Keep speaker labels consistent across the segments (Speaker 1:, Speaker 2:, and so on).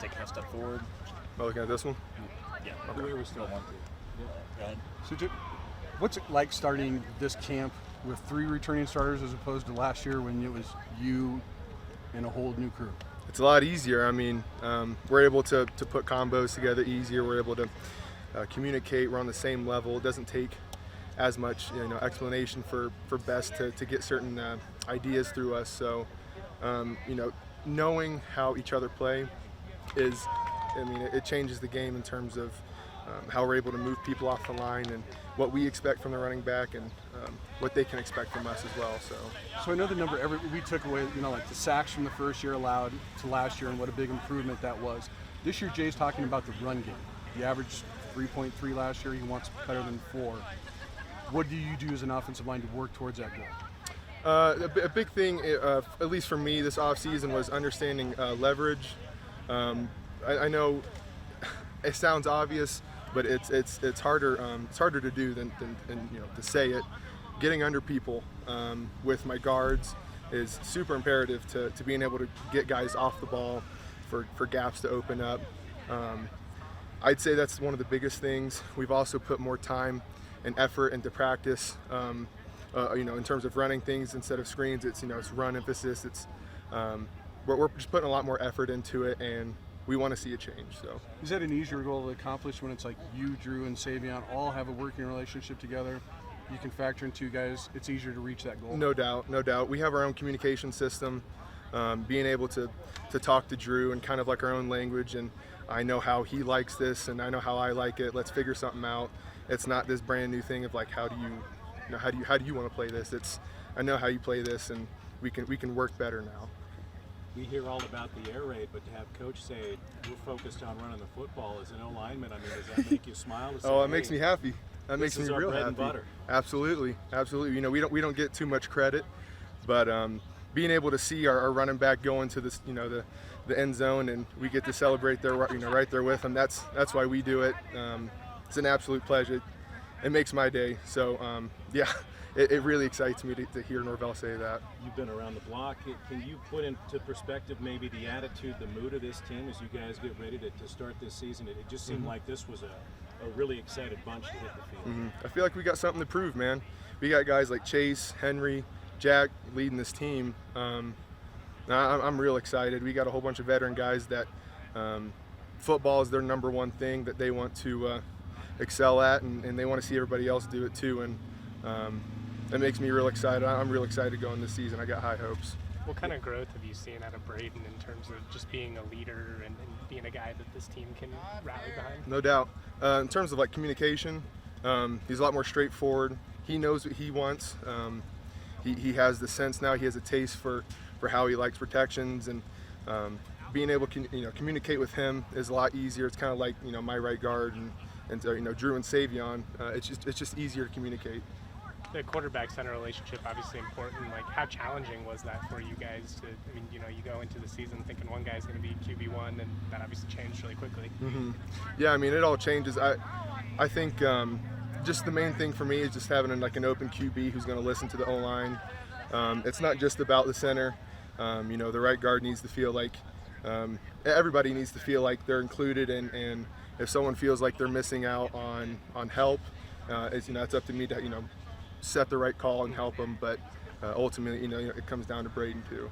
Speaker 1: taking a step forward.
Speaker 2: Oh, looking at this one?
Speaker 1: Yeah.
Speaker 2: Okay.
Speaker 1: We still want to. Go ahead.
Speaker 3: So, what's it like starting this camp with 3 returning starters as opposed to last year when it was you and a whole new crew?
Speaker 2: It's a lot easier. I mean, we're able to put combos together easier. We're able to communicate. We're on the same level. It doesn't take as much, explanation for best to get certain ideas through us. So, knowing how each other play is, it changes the game in terms of how we're able to move people off the line and what we expect from the running back and what they can expect from us as well.
Speaker 3: So I know the number we took away, like the sacks from the first year allowed to last year and what a big improvement that was. This year, Jay's talking about the run game. He averaged 3.3 last year. He wants better than 4. What do you do as an offensive line to work towards that goal?
Speaker 2: A big thing, at least for me this offseason, was understanding leverage. I know it sounds obvious, but it's harder to do than to say it. Getting under people with my guards is super imperative to being able to get guys off the ball for gaps to open up. I'd say that's one of the biggest things. We've also put more time and effort into practice. In terms of running things instead of screens, it's run emphasis. It's we're just putting a lot more effort into it, and we want to see a change. So,
Speaker 3: is that an easier goal to accomplish when it's like you, Drew, and Savion all have a working relationship together? You can factor in 2 guys. It's easier to reach that goal.
Speaker 2: No doubt. We have our own communication system. Being able to talk to Drew in kind of like our own language, and I know how he likes this, and I know how I like it. Let's figure something out. It's not this brand new thing of like how do you want to play this. It's I know how you play this, and we can work better now.
Speaker 4: We hear all about the air raid, but to have Coach say we're focused on running the football as an O-lineman, does that make you smile? To say,
Speaker 2: Oh, it makes me happy. That makes me real
Speaker 4: bread
Speaker 2: happy.
Speaker 4: And butter.
Speaker 2: Absolutely. We don't get too much credit, but being able to see our running back go into this, the end zone, and we get to celebrate there, right there with him. That's why we do it. It's an absolute pleasure. It makes my day. So it really excites me to hear Norvell say that.
Speaker 4: You've been around the block. Can you put into perspective maybe the attitude, the mood of this team as you guys get ready to start this season? It just seemed like this was a really excited bunch to hit the field.
Speaker 2: I feel like we got something to prove, man. We got guys like Chase, Henry, Jack leading this team. I'm real excited. We got a whole bunch of veteran guys that football is their number one thing that they want to excel at, and they want to see everybody else do it too. And it makes me real excited. I'm real excited going this season. I got high hopes.
Speaker 5: What kind of growth have you seen out of Braden in terms of just being a leader and being a guy that this team can rally behind?
Speaker 2: No doubt. In terms of like communication, he's a lot more straightforward. He knows what he wants. He has the sense now. He has a taste for how he likes protections, and being able to communicate with him is a lot easier. It's kind of like my right guard and Drew and Savion. It's just easier to communicate.
Speaker 5: The quarterback-center relationship obviously important. Like, how challenging was that for you guys to? You go into the season thinking one guy's going to be QB1, and that obviously changed really quickly.
Speaker 2: Mm-hmm. Yeah, it all changes. I think just the main thing for me is just having an open QB who's going to listen to the O-line. It's not just about the center. The right guard needs to feel like everybody needs to feel like they're included, and if someone feels like they're missing out on help, it's up to me to set the right call and help them. But ultimately, it comes down to Braden too.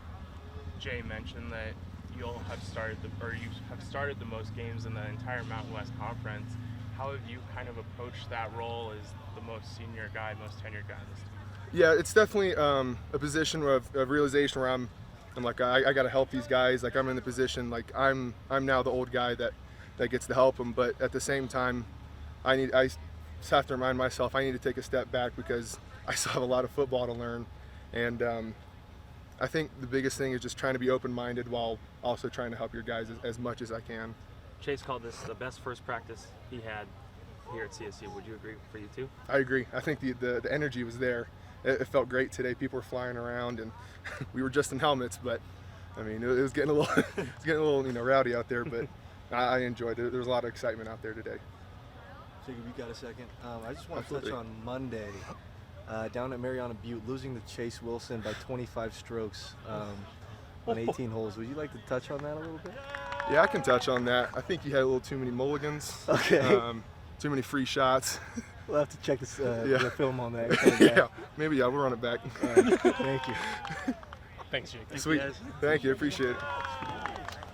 Speaker 6: Jay mentioned that you have started the most games in the entire Mountain West Conference. How have you kind of approached that role as the most senior guy, most tenured guy in this team?
Speaker 2: Yeah, it's definitely a position of realization where I'm like I got to help these guys. Like I'm in the position like I'm now the old guy that gets to help them. But at the same time, I just have to remind myself I need to take a step back because I still have a lot of football to learn. And I think the biggest thing is just trying to be open-minded while also trying to help your guys as much as I can.
Speaker 7: Chase called this the best first practice he had here at CSU. Would you agree for you too?
Speaker 2: I agree. I think the energy was there. It felt great today. People were flying around, and we were just in helmets, but it was getting a little rowdy out there. But I enjoyed it. There was a lot of excitement out there today.
Speaker 8: Jacob, you got a second? I just want to touch on Monday down at Mariana Butte, losing to Chase Wilson by 25 strokes on 18 holes. Would you like to touch on that a little bit?
Speaker 2: Yeah, I can touch on that. I think you had a little too many mulligans.
Speaker 8: Okay.
Speaker 2: Too many free shots.
Speaker 8: We'll have to check this, the film on that.
Speaker 2: Yeah, maybe we'll run it back.
Speaker 8: Thank you.
Speaker 5: Thanks, Jake.
Speaker 2: Sweet. Thank you. Appreciate it.